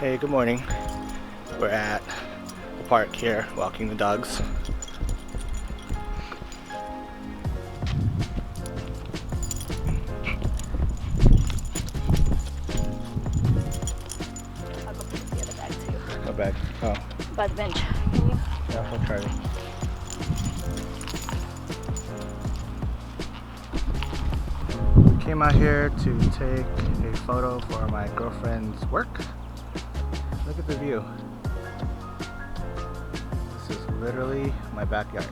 Hey, good morning. We're at the park here walking the dogs. I'll go pick up the other bag too. What bag? Oh. By the bench. Can you? Yeah, we'll try it. Came out here to take a photo for my girlfriend's work. Look at the view. This is literally my backyard.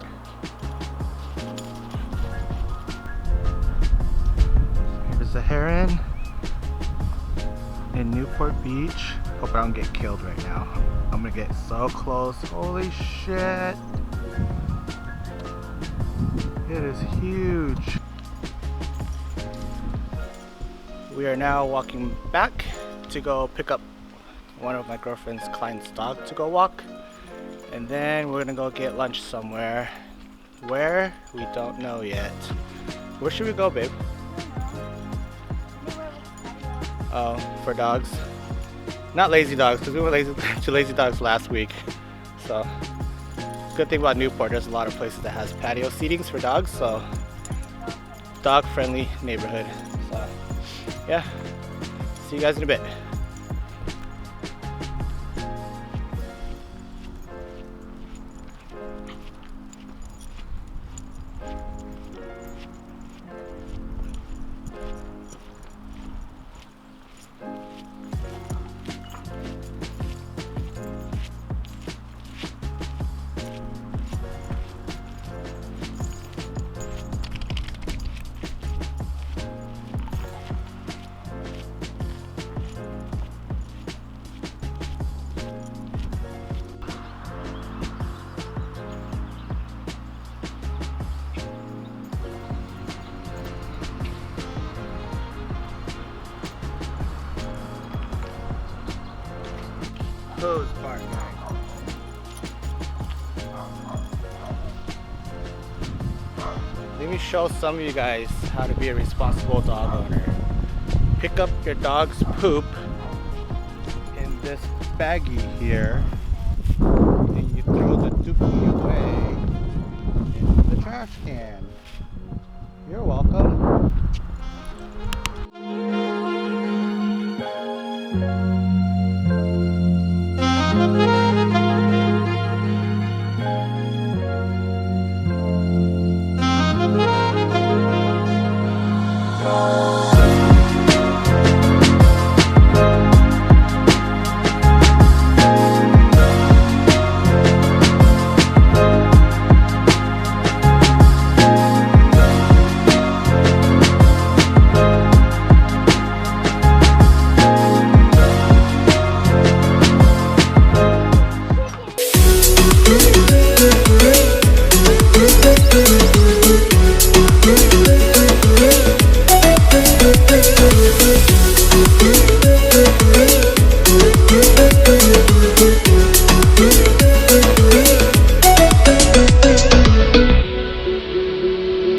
Here's the heron in Newport Beach. Hope I don't get killed right now. I'm gonna get so close. Holy shit! It is huge. We are now walking back to go pick up one of my girlfriend's client's dog to go walk. And then we're gonna go get lunch somewhere. Where? We don't know yet. Where should we go, babe? Oh, for dogs? Not lazy dogs, because we went to lazy dogs last week. So, good thing about Newport, there's a lot of places that has patio seatings for dogs, so dog-friendly neighborhood. So, yeah, see you guys in a bit. Close park. Let me show some of you guys how to be a responsible dog owner. Pick up your dog's poop in this baggie here, and you throw the dookie away into the trash can. You're welcome.